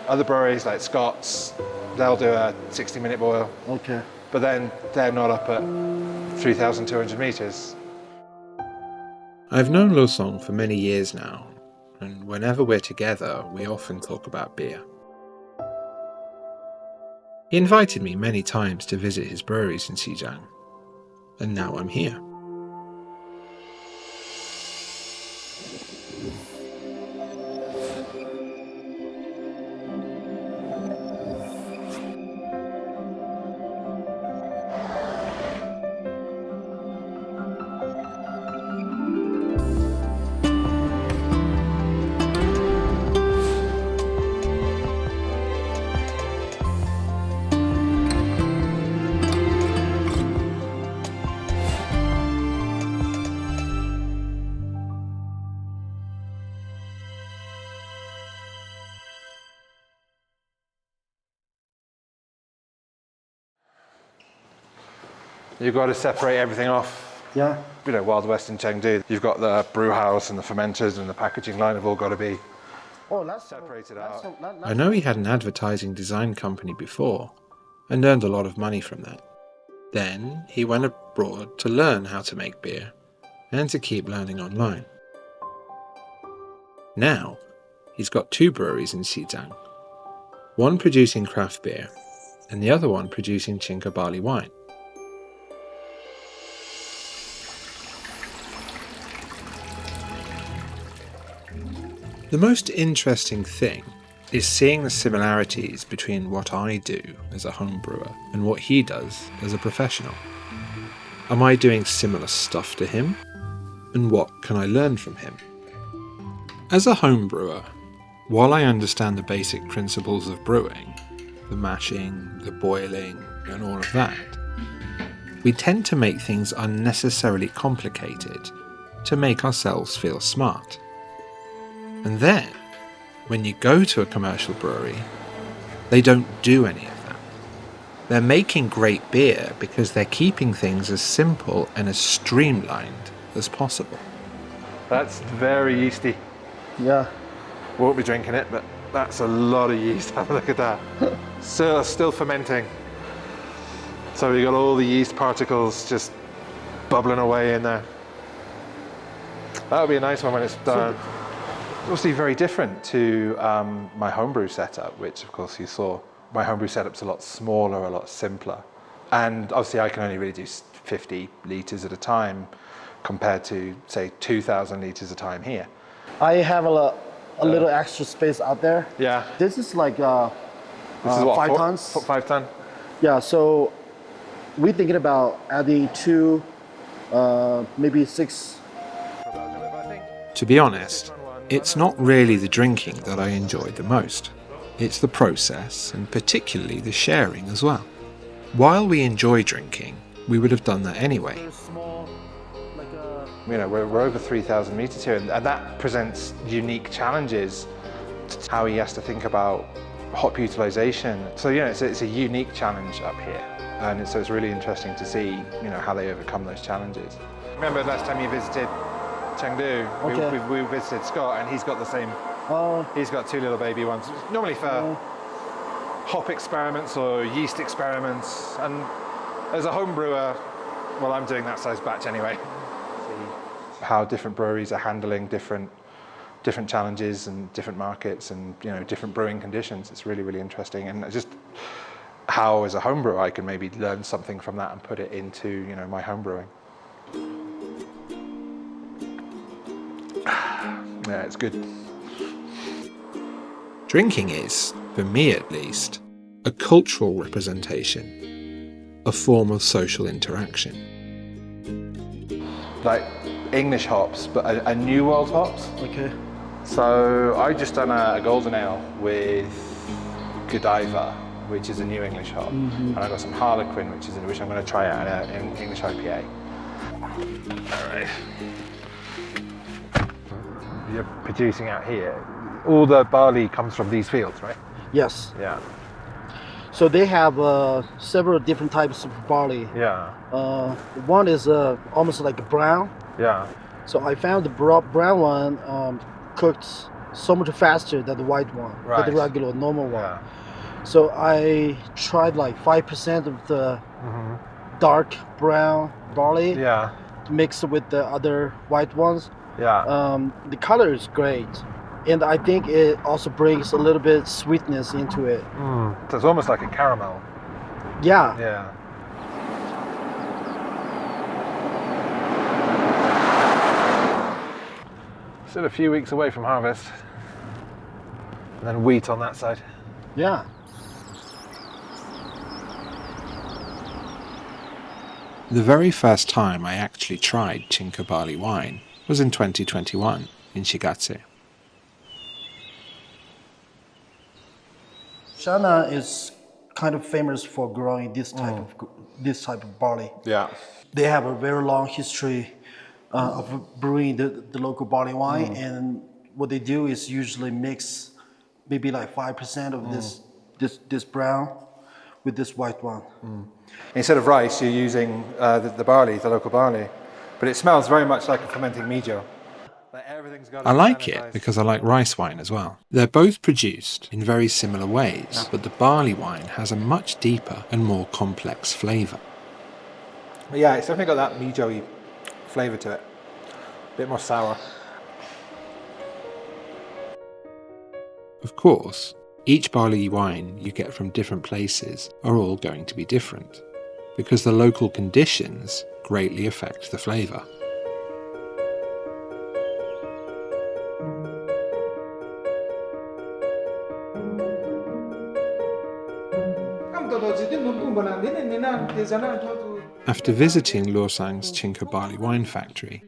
Other breweries like Scott's, they'll do a 60-minute boil. Okay. But then they're not up at 3,200 meters. I've known Lusong for many years now, and whenever we're together, we often talk about beer. He invited me many times to visit his breweries in Xizang, and now I'm here. You've got to separate everything off. Yeah. You know, Wild West in Chengdu, you've got the brew house and the fermenters and the packaging line have all got to be separated out. I know he had an advertising design company before, and earned a lot of money from that. Then he went abroad to learn how to make beer, and to keep learning online. Now, he's got 2 breweries in Xizang, one producing craft beer, and the other one producing Chinka barley wine. The most interesting thing is seeing the similarities between what I do as a home brewer and what he does as a professional. Am I doing similar stuff to him? And what can I learn from him? As a home brewer, while I understand the basic principles of brewing, the mashing, the boiling, and all of that, we tend to make things unnecessarily complicated to make ourselves feel smart. And then, when you go to a commercial brewery, they don't do any of that. They're making great beer because they're keeping things as simple and as streamlined as possible. That's very yeasty. Yeah. Won't be drinking it, but that's a lot of yeast. Have a look at that. Still fermenting. So you've got all the yeast particles just bubbling away in there. That'll be a nice one when it's done. Obviously very different to my homebrew setup, which of course you saw. My homebrew setup's a lot smaller, a lot simpler. And obviously I can only really do 50 litres at a time compared to, say, 2,000 litres a time here. I have a little extra space out there. Yeah. This is like This is what, 5 tons. 5 ton? Yeah, so we're thinking about adding 2, maybe 6. To be honest, it's not really the drinking that I enjoy the most. It's the process, and particularly the sharing as well. While we enjoy drinking, we would have done that anyway. You know, we're over 3,000 meters here, and that presents unique challenges to how he has to think about hop utilization. So, you know, it's a unique challenge up here, and so it's really interesting to see, you know, how they overcome those challenges. Remember last time you visited Chengdu, Okay. we visited Scott, and he's got the same. He's got 2 little baby ones, normally for hop experiments or yeast experiments. And as a home brewer, well, I'm doing that size batch anyway. How different breweries are handling different challenges and different markets and, you know, different brewing conditions. It's really, really interesting, and just how as a home brewer I can maybe learn something from that and put it into, you know, my home brewing. Yeah, it's good. Drinking is, for me at least, a cultural representation, a form of social interaction. Like English hops, but a New World hops. Okay. So I just done a golden ale with Godiva, which is a New English hop, and I got some Harlequin, which I'm going to try out in English IPA. All right. You're producing out here. All the barley comes from these fields, right? Yes. Yeah. So they have several different types of barley. Yeah. One is almost like brown. Yeah. So I found the brown one cooked so much faster than the white one, than Right. the regular normal one. Yeah. So I tried like 5% of the dark brown barley Yeah. to mix it with the other white ones. Yeah. The color is great, and I think it also brings a little bit sweetness into it. So it's almost like a caramel. Yeah. Yeah. Still a few weeks away from harvest. And then wheat on that side. Yeah. The very first time I actually tried Chinka barley wine was in 2021 in Shigatse. Shanna is kind of famous for growing this type of barley. Yeah. They have a very long history of brewing the local barley wine, and what they do is usually mix maybe like 5% of this brown with this white one. Instead of rice, you're using the barley, the local barley, but it smells very much like a fermenting mijo. Like everything's got. I like it because I like rice wine as well. They're both produced in very similar ways, but the barley wine has a much deeper and more complex flavour. But yeah, it's definitely got that mijo-y flavour to it. A bit more sour. Of course, each barley wine you get from different places are all going to be different, because the local conditions greatly affect the flavour. After visiting Losang's Chinka barley wine factory,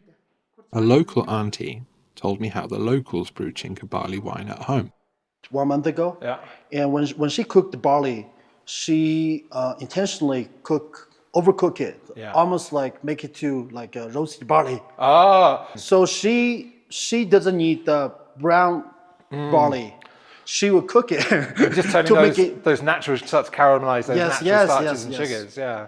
a local auntie told me how the locals brew Chinka barley wine at home. 1 month ago. Yeah. And when she cooked the barley, she intentionally overcook it, almost like make it to like a roasted barley. Ah. So she doesn't need the brown barley. She will cook it Just turning to make it. those natural starts caramelize those Yes, natural yes, starches yes, and yes. sugars. Yeah.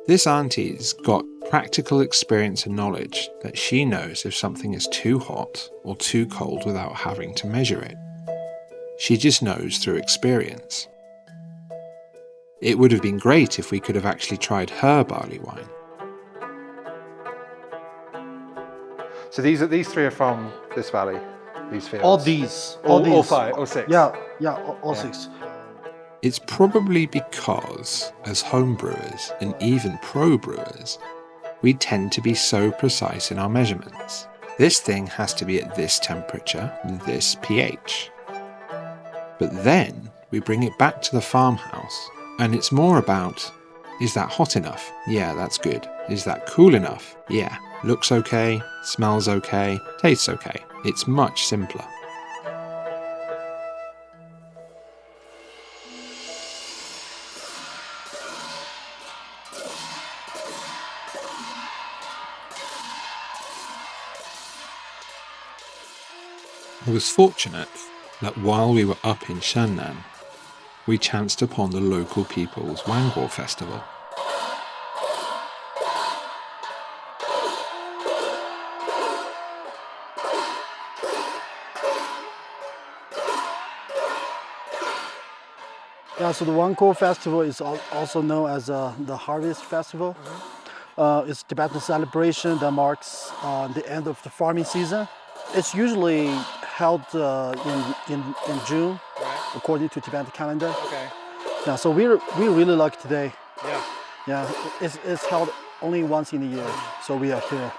This auntie's got practical experience and knowledge that she knows if something is too hot or too cold without having to measure it. She just knows through experience. It would have been great if we could have actually tried her barley wine. So these three are from this valley, these fields. All these. All five, all six. Yeah, all six. It's probably because, as home brewers and even pro brewers, we tend to be so precise in our measurements. This thing has to be at this temperature, this pH. But then we bring it back to the farmhouse, and it's more about, is that hot enough? Yeah, that's good. Is that cool enough? Yeah. Looks okay, smells okay, tastes okay. It's much simpler. I was fortunate that while we were up in Shannan, we chanced upon the local people's Wangor festival. Yeah, so the Wangko Festival is also known as the Harvest Festival. It's a Tibetan celebration that marks the end of the farming season. It's usually held in June, according to Tibetan calendar. Okay. Yeah, so we're really lucky today. Yeah. Yeah, it's held only once in a year, so we are here.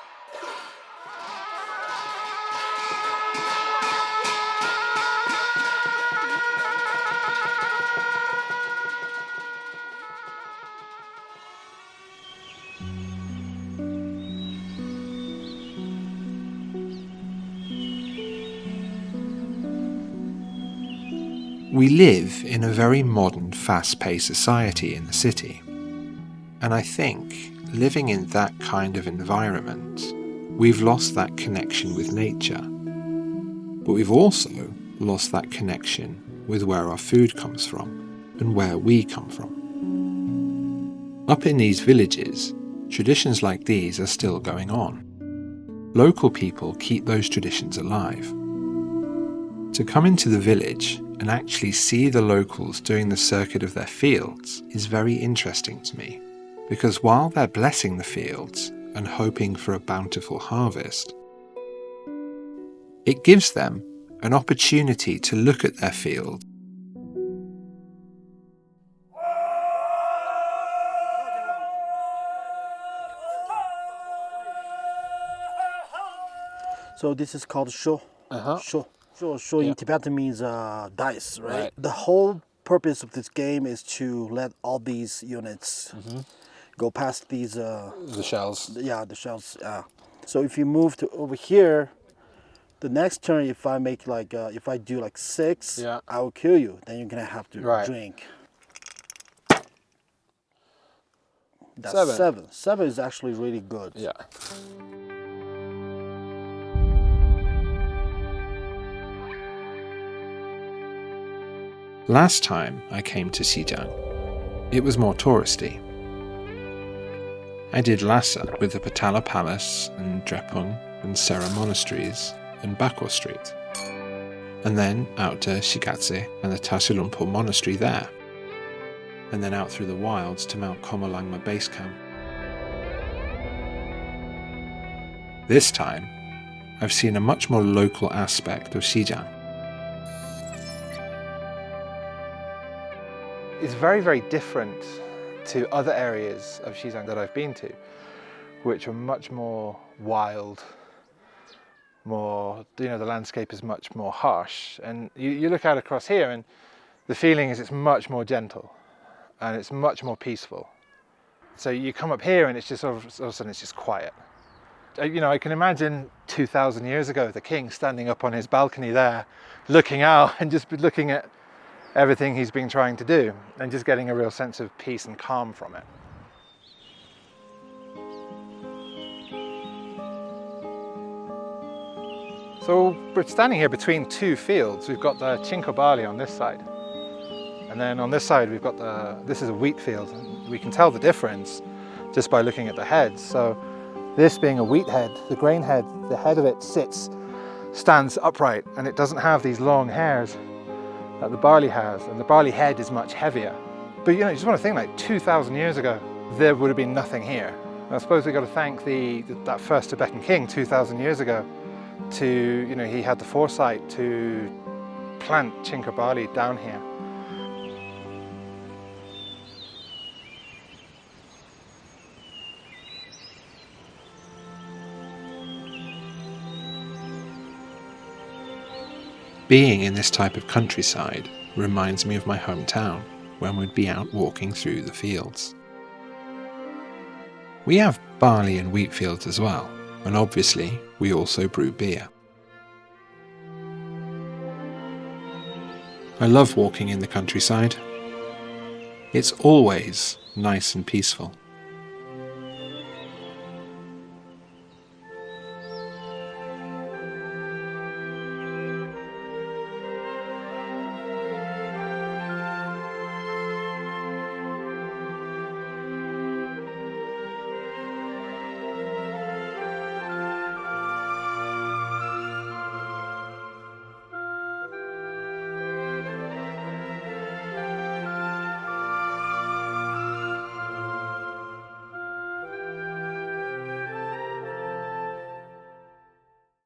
We live in a very modern, fast-paced society in the city. And I think, living in that kind of environment, we've lost that connection with nature. But we've also lost that connection with where our food comes from and where we come from. Up in these villages, traditions like these are still going on. Local people keep those traditions alive. To come into the village and actually see the locals doing the circuit of their fields is very interesting to me, because while they're blessing the fields and hoping for a bountiful harvest, it gives them an opportunity to look at their field So this is called sho. Sho. Sho in Tibetan means dice, right? The whole purpose of this game is to let all these units go past these... the shells. Yeah, the shells. So if you move to over here, the next turn, if I make like, if I do like 6, I will kill you. Then you're gonna have to drink. That's 7. 7 is actually really good. Yeah. Last time I came to Xizang, it was more touristy. I did Lhasa with the Patala Palace and Drepung and Sera Monasteries and Bakor Street, and then out to Shigatse and the Tasilumpo Monastery there, and then out through the wilds to Mount Komolangma Base Camp. This time, I've seen a much more local aspect of Xizang. It's very, very different to other areas of Xizang that I've been to, which are much more wild, more, the landscape is much more harsh. And you look out across here and the feeling is it's much more gentle and it's much more peaceful. So you come up here and it's just all of a sudden it's just quiet. I can imagine 2,000 years ago, the king standing up on his balcony there, looking out and just looking at everything he's been trying to do and just getting a real sense of peace and calm from it. So we're standing here between 2 fields. We've got the Chinko barley on this side, and then on this side we've got this is a wheat field. We can tell the difference just by looking at the heads. So this being a wheat head, the grain head, the head of it stands upright and it doesn't have these long hairs that the barley has, and the barley head is much heavier. But you just want to think, like 2,000 years ago, there would have been nothing here. And I suppose we've got to thank that first Tibetan king 2,000 years ago he had the foresight to plant Chinko barley down here. Being in this type of countryside reminds me of my hometown when we'd be out walking through the fields. We have barley and wheat fields as well, and obviously we also brew beer. I love walking in the countryside. It's always nice and peaceful.